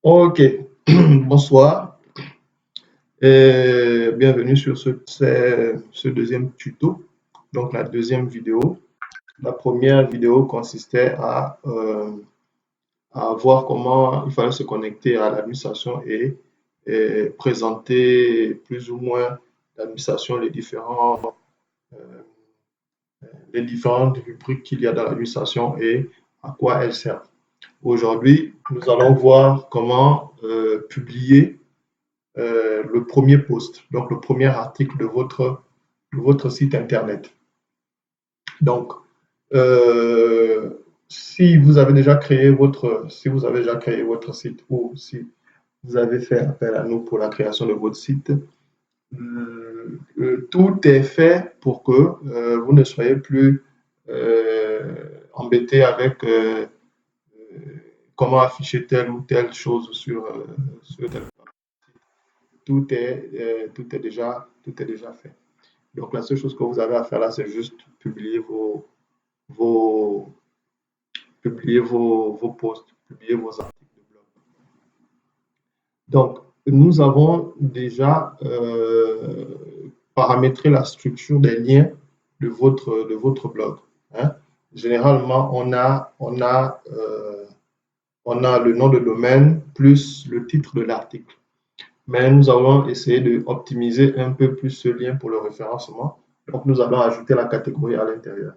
Ok, bonsoir et bienvenue sur ce deuxième tuto, donc la deuxième vidéo. La première vidéo consistait à voir comment il fallait se connecter à l'administration et présenter plus ou moins l'administration, les différentes rubriques qu'il y a dans l'administration et à quoi elles servent. Aujourd'hui, nous allons voir comment publier le premier post, donc le premier article de votre site internet. Donc, euh, si vous avez déjà créé votre site ou si vous avez fait appel à nous pour la création de votre site, tout est fait pour que vous ne soyez plus embêté avec comment afficher telle ou telle chose sur tel. Tout est déjà fait. Donc, la seule chose que vous avez à faire là, c'est juste vos, vos posts, publier vos articles de blog. Donc, nous avons déjà paramétré la structure des liens de votre blog. Hein. Généralement, on a le nom de domaine plus le titre de l'article. Mais nous allons essayer d'optimiser un peu plus ce lien pour le référencement. Donc, nous allons ajouter la catégorie à l'intérieur.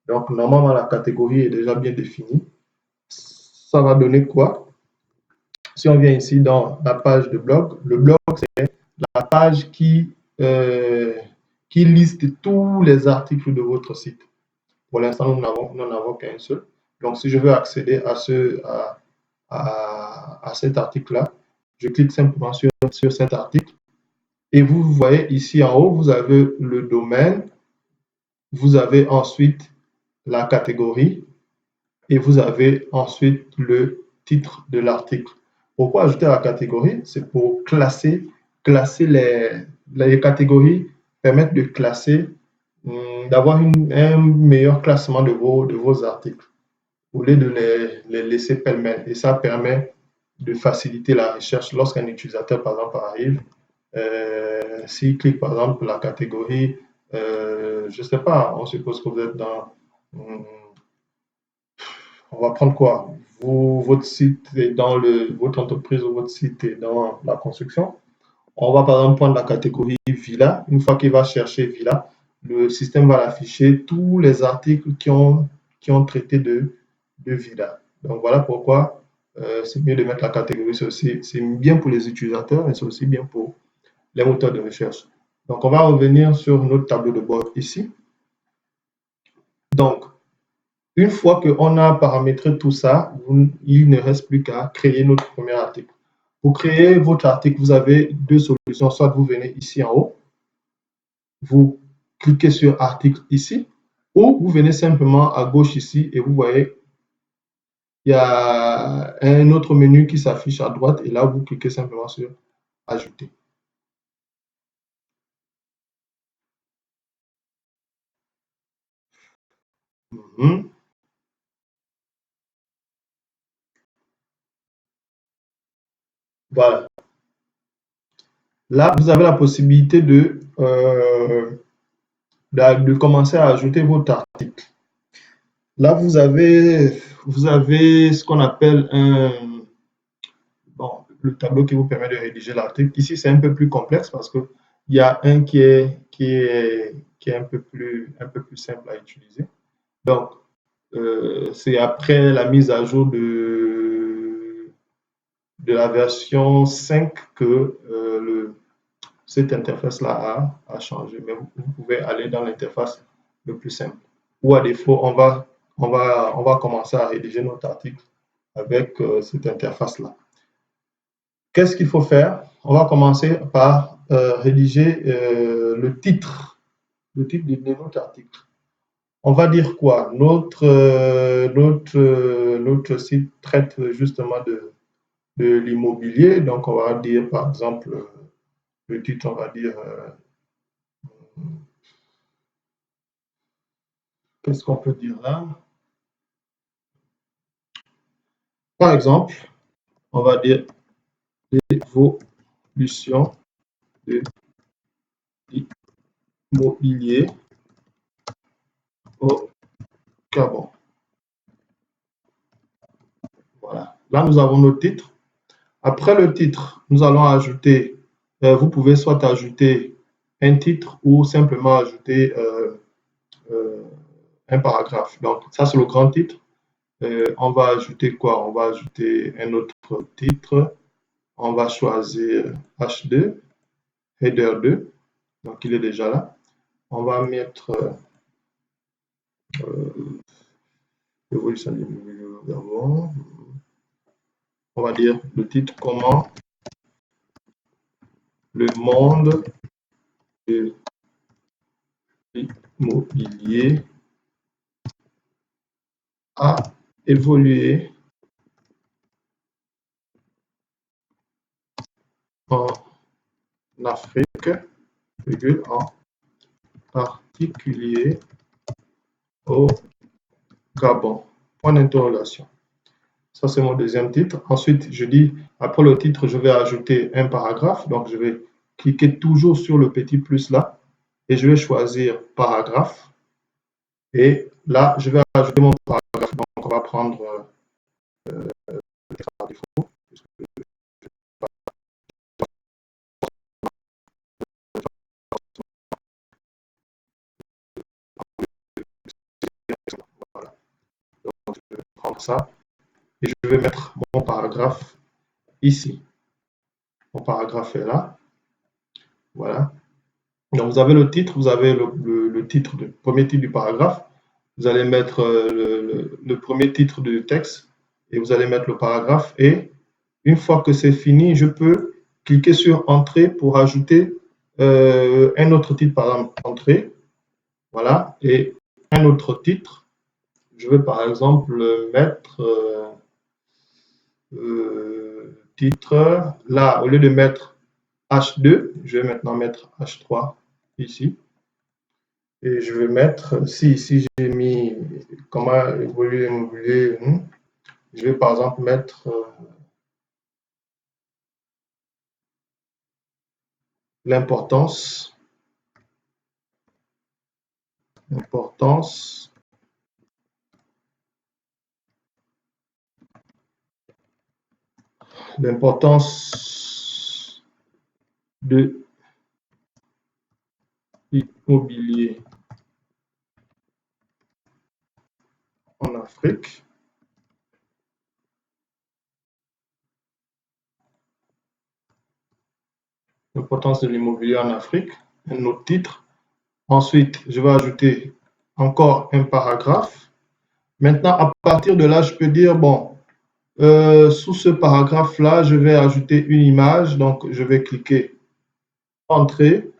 Donc, normalement, la catégorie est déjà bien définie. Ça va donner quoi? Si on vient ici dans la page de blog, le blog, c'est la page qui liste tous les articles de votre site. Pour l'instant, nous n'en avons qu'un seul. Donc, si je veux accéder à cet article-là, je clique simplement sur cet article. Et vous voyez ici en haut, vous avez le domaine, vous avez ensuite la catégorie et vous avez ensuite le titre de l'article. Pourquoi ajouter la catégorie? C'est pour classer les catégories permettent de classer, d'avoir un meilleur classement de vos articles au lieu de les laisser pêle-mêle. Et ça permet de faciliter la recherche lorsqu'un utilisateur, par exemple, arrive. S'il clique, par exemple, la catégorie, je ne sais pas, on suppose que vous êtes dans, on va prendre quoi? Votre site est dans votre entreprise ou votre site est dans la construction. On va par exemple prendre la catégorie villa. Une fois qu'il va chercher villa, le système va afficher tous les articles qui ont traité de villa. Donc voilà pourquoi c'est mieux de mettre la catégorie. C'est bien pour les utilisateurs et c'est aussi bien pour les moteurs de recherche. Donc on va revenir sur notre tableau de bord ici. Donc, une fois qu'on a paramétré tout ça, il ne reste plus qu'à créer notre premier article. Pour créer votre article, vous avez deux solutions. Soit vous venez ici en haut, vous cliquez sur article ici, ou vous venez simplement à gauche ici et vous voyez, il y a un autre menu qui s'affiche à droite et là, vous cliquez simplement sur ajouter. Mhm. Voilà. Là, vous avez la possibilité de commencer à ajouter votre article. Là, vous avez ce qu'on appelle bon, le tableau qui vous permet de rédiger l'article. Ici, c'est un peu plus complexe parce qu'il y a un qui est un peu plus simple à utiliser. Donc, c'est après la mise à jour de la version 5 que cette interface-là a changé. Mais vous pouvez aller dans l'interface le plus simple. Ou à défaut, on va commencer à rédiger notre article avec cette interface-là. Qu'est-ce qu'il faut faire? On va commencer par rédiger le titre de notre article. On va dire quoi? Notre site traite justement de l'immobilier. Donc, on va dire, par exemple, le titre, on va dire, qu'est-ce qu'on peut dire là? Par exemple, on va dire évolution de l'immobilier au Gabon. Voilà. Là, nous avons nos titres. Après le titre, nous allons ajouter, vous pouvez soit ajouter un titre ou simplement ajouter un paragraphe. Donc, ça, c'est le grand titre. On va ajouter quoi? On va ajouter un autre titre. On va choisir H2, header 2. Donc, il est déjà là. On va mettre évolution du Gabon. On va dire le titre comment le monde de l'immobilier a évolué en Afrique, en particulier au Gabon. Point d'interrogation. Ça, c'est mon deuxième titre. Ensuite, je dis, après le titre, je vais ajouter un paragraphe. Donc, je vais cliquer toujours sur le petit plus là et je vais choisir paragraphe. Et là, je vais ajouter mon paragraphe. Donc, on va prendre par défaut. Voilà. Donc, je vais prendre ça et je vais mettre mon paragraphe ici. Mon paragraphe est là. Voilà. Donc, vous avez le titre, vous avez le titre, le premier titre du paragraphe. Vous allez mettre le premier titre du texte et vous allez mettre le paragraphe. Et une fois que c'est fini, je peux cliquer sur Entrée pour ajouter un autre titre, par exemple, Entrée. Voilà. Et un autre titre. Je vais par exemple mettre titre. Là, au lieu de mettre H2, je vais maintenant mettre H3 ici. Et je vais mettre, si ici j'ai mis comment évoluer l'immobilier, je vais par exemple mettre l'importance de l'immobilier en Afrique. L'importance de l'immobilier en Afrique, un autre titre. Ensuite, je vais ajouter encore un paragraphe. Maintenant, à partir de là, je peux dire, bon, sous ce paragraphe-là, je vais ajouter une image. Donc, je vais cliquer Entrée.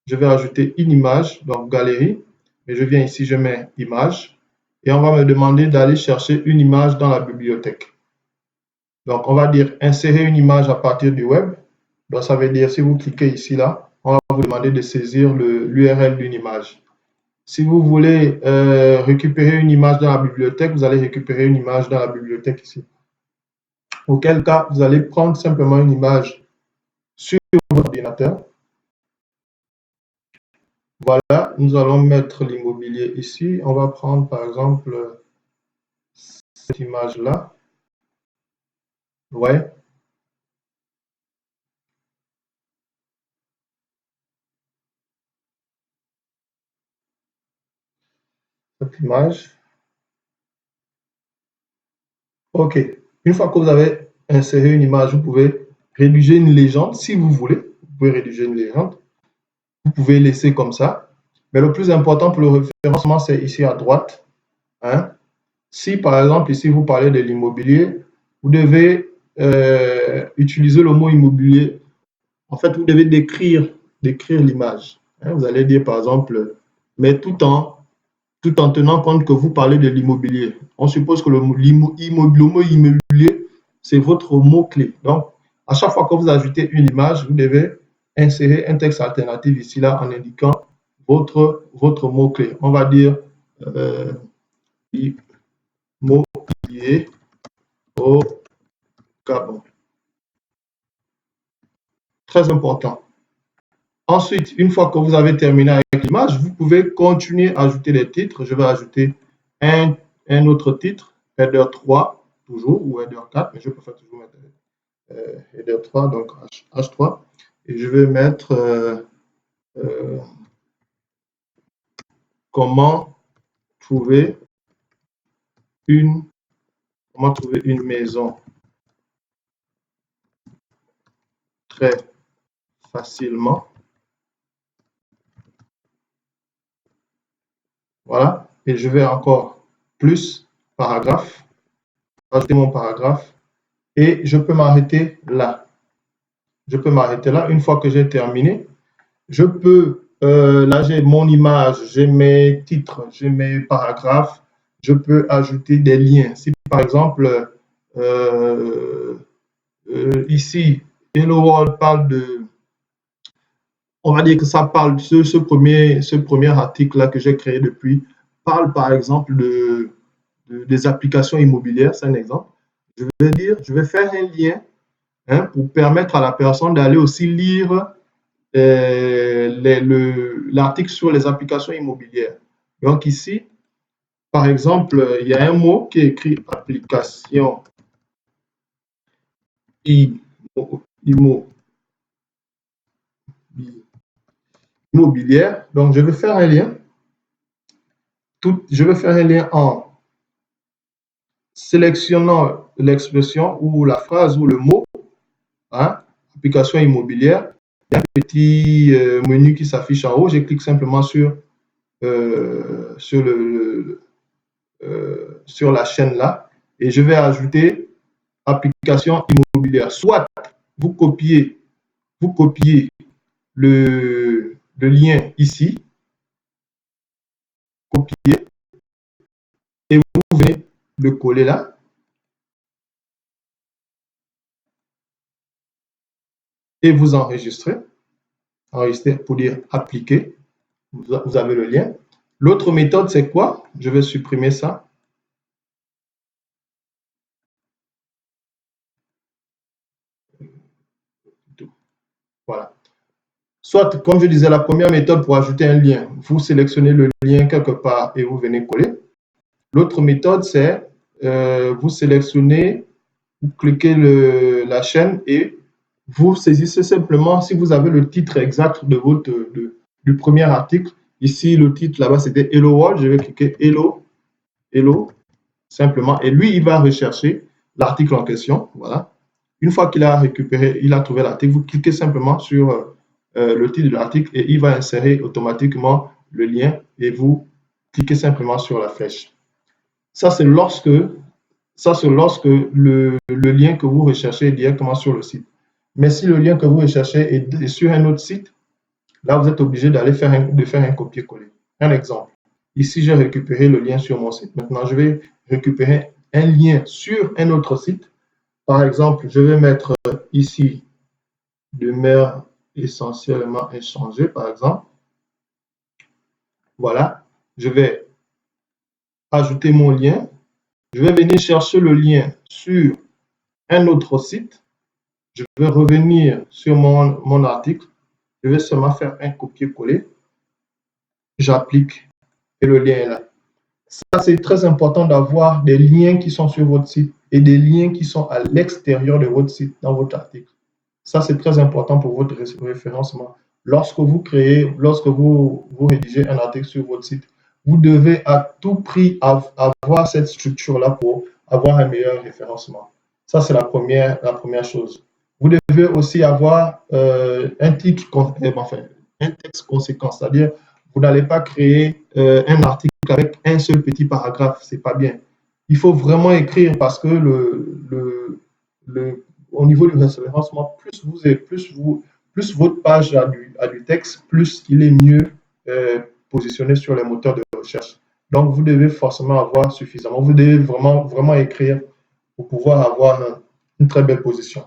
Je vais ajouter une image, donc galerie. Et je viens ici, je mets image. Et on va me demander d'aller chercher une image dans la bibliothèque. Donc, on va dire insérer une image à partir du web. Donc, ça veut dire, si vous cliquez ici, là, on va vous demander de saisir l'URL d'une image. Si vous voulez récupérer une image dans la bibliothèque, vous allez récupérer une image dans la bibliothèque ici. Auquel cas, vous allez prendre simplement une image sur votre ordinateur. Voilà, nous allons mettre l'immobilier ici. On va prendre par exemple cette image-là. Ouais. Cette image. OK. Une fois que vous avez inséré une image, vous pouvez rédiger une légende si vous voulez. Vous pouvez rédiger une légende. Vous pouvez laisser comme ça. Mais le plus important pour le référencement, c'est ici à droite. Hein? Si par exemple ici vous parlez de l'immobilier, vous devez utiliser le mot immobilier. En fait, vous devez décrire l'image. Hein? Vous allez dire par exemple, mais tout en tenant compte que vous parlez de l'immobilier. On suppose que le mot immobilier, c'est votre mot-clé. Donc, à chaque fois que vous ajoutez une image, vous devez insérer un texte alternatif ici, là, en indiquant votre mot-clé. On va dire immobilier au Gabon. Très important. Ensuite, une fois que vous avez terminé avec l'image, vous pouvez continuer à ajouter des titres. Je vais ajouter un autre titre, header 3, toujours, ou header 4, mais je préfère toujours mettre header 3, donc H3. Et je vais mettre comment trouver une maison très facilement. Voilà. Et je vais encore plus paragraphe, ajouter mon paragraphe. Et je peux m'arrêter là. Je peux m'arrêter là. Une fois que j'ai terminé, je peux, là j'ai mon image, j'ai mes titres, j'ai mes paragraphes. Je peux ajouter des liens. Si par exemple, ici, Hello World parle de, on va dire que ça parle, ce premier article-là que j'ai créé depuis, parle par exemple des applications immobilières, c'est un exemple. Je vais dire, je vais faire un lien pour permettre à la personne d'aller aussi lire l'article sur les applications immobilières. Donc ici, par exemple, il y a un mot qui est écrit application immobilière. Donc je vais faire un lien. Je vais faire un lien en sélectionnant l'expression ou la phrase ou le mot, application immobilière. Il y a un petit menu qui s'affiche en haut. Je clique simplement sur la chaîne là et je vais ajouter application immobilière. Soit vous copiez le lien ici, copier et vous venez le coller là. Et vous enregistrez pour dire appliquer. Vous avez le lien. L'autre méthode, c'est quoi? Je vais supprimer ça. Voilà. Soit, comme je disais, la première méthode pour ajouter un lien, vous sélectionnez le lien quelque part et vous venez coller. L'autre méthode, c'est vous sélectionnez, vous cliquez la chaîne et vous saisissez simplement, si vous avez le titre exact du premier article, ici le titre là-bas c'était Hello World, je vais cliquer Hello, simplement, et lui il va rechercher l'article en question, voilà. Une fois qu'il a récupéré, il a trouvé l'article, vous cliquez simplement sur le titre de l'article et il va insérer automatiquement le lien et vous cliquez simplement sur la flèche. Ça, c'est lorsque le lien que vous recherchez est directement sur le site. Mais si le lien que vous recherchez est sur un autre site, là, vous êtes obligé d'aller faire un copier-coller. Un exemple. Ici, j'ai récupéré le lien sur mon site. Maintenant, je vais récupérer un lien sur un autre site. Par exemple, je vais mettre ici demeure essentiellement inchangée, par exemple. Voilà. Je vais ajouter mon lien. Je vais venir chercher le lien sur un autre site. Je vais revenir sur mon article. Je vais seulement faire un copier-coller. J'applique et le lien est là. Ça, c'est très important d'avoir des liens qui sont sur votre site et des liens qui sont à l'extérieur de votre site dans votre article. Ça, c'est très important pour votre référencement. Lorsque vous rédigez un article sur votre site, vous devez à tout prix avoir cette structure-là pour avoir un meilleur référencement. Ça, c'est la première chose. Vous devez aussi avoir un texte conséquent, c'est-à-dire vous n'allez pas créer un article avec un seul petit paragraphe, c'est pas bien. Il faut vraiment écrire parce que au niveau du référencement, plus votre page a du texte, plus il est mieux positionné sur les moteurs de recherche. Donc, vous devez forcément avoir suffisamment. Vous devez vraiment écrire pour pouvoir avoir une très belle position.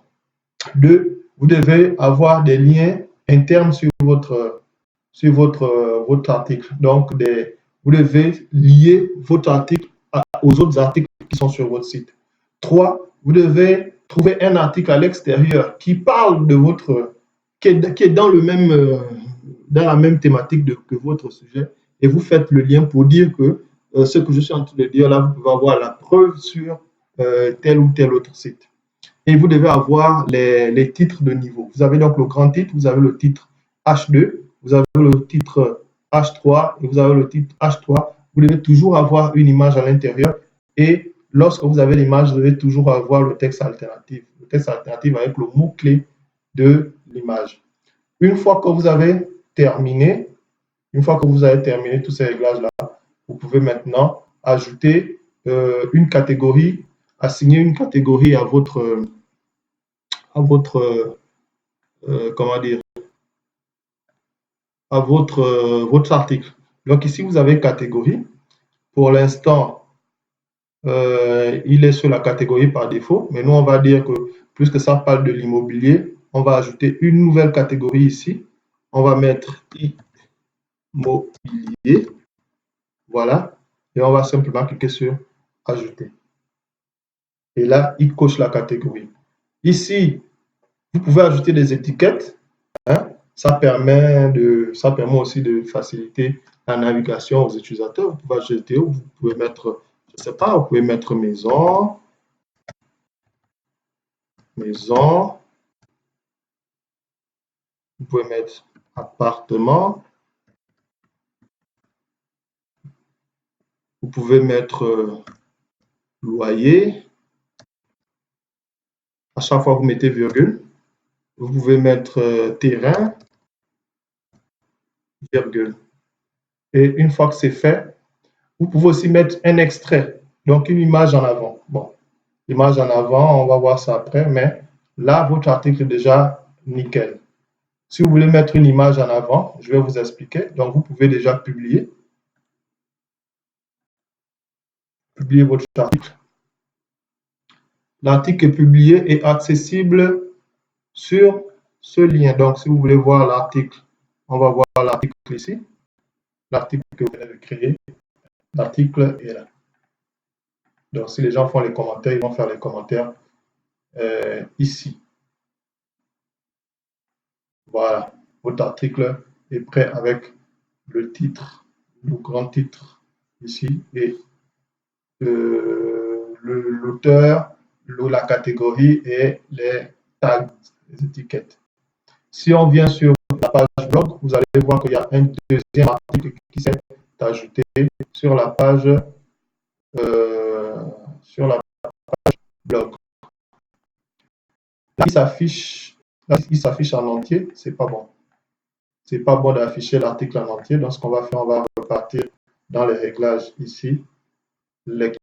2, vous devez avoir des liens internes sur votre article. Donc, vous devez lier votre article aux autres articles qui sont sur votre site. 3, vous devez trouver un article à l'extérieur qui parle de votre qui est dans dans la même thématique que votre sujet, et vous faites le lien pour dire que ce que je suis en train de dire là, vous pouvez avoir la preuve sur tel ou tel autre site. Et vous devez avoir les titres de niveau. Vous avez donc le grand titre, vous avez le titre H2, vous avez le titre H3 et vous avez le titre H3. Vous devez toujours avoir une image à l'intérieur, et lorsque vous avez l'image, vous devez toujours avoir le texte alternatif. Le texte alternatif avec le mot-clé de l'image. Une fois que vous avez terminé, une fois que vous avez terminé tous ces réglages-là, vous pouvez maintenant ajouter une catégorie, assigner une catégorie à votre comment dire, à votre article. Donc ici, vous avez catégorie. Pour l'instant, il est sur la catégorie par défaut, mais nous, on va dire que puisque ça parle de l'immobilier, on va ajouter une nouvelle catégorie ici. On va mettre immobilier. Voilà. Et on va simplement cliquer sur ajouter. Et là, il coche la catégorie. Ici, vous pouvez ajouter des étiquettes. Hein. Ça permet aussi de faciliter la navigation aux utilisateurs. Vous pouvez ajouter, vous pouvez mettre, je ne sais pas, vous pouvez mettre maison, maison, vous pouvez mettre appartement, vous pouvez mettre loyer. À chaque fois, vous mettez virgule. Vous pouvez mettre terrain, virgule. Et une fois que c'est fait, vous pouvez aussi mettre un extrait, donc une image en avant. Bon, l'image en avant, on va voir ça après, mais là, votre article est déjà nickel. Si vous voulez mettre une image en avant, je vais vous expliquer. Donc, vous pouvez déjà publier votre article. L'article est publié et accessible sur ce lien. Donc, si vous voulez voir l'article, on va voir l'article ici. L'article que vous venez de créer, l'article est là. Donc, si les gens font les commentaires, ils vont faire les commentaires ici. Voilà, votre article est prêt avec le titre, le grand titre ici, et l'auteur, la catégorie et les tags, les étiquettes. Si on vient sur la page blog, vous allez voir qu'il y a un deuxième article qui s'est ajouté sur la page blog. Là, il s'affiche en entier, c'est pas bon. C'est pas bon d'afficher l'article en entier. Donc, ce qu'on va faire, on va repartir dans les réglages ici, lecture.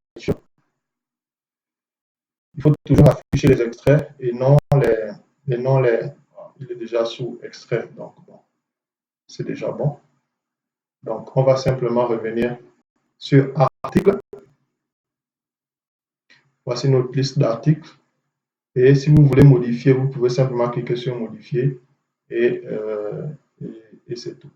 Il faut toujours afficher les extraits et non les. Il est déjà sous extrait, donc bon, c'est déjà bon. Donc, on va simplement revenir sur article. Voici notre liste d'articles. Et si vous voulez modifier, vous pouvez simplement cliquer sur modifier et c'est tout.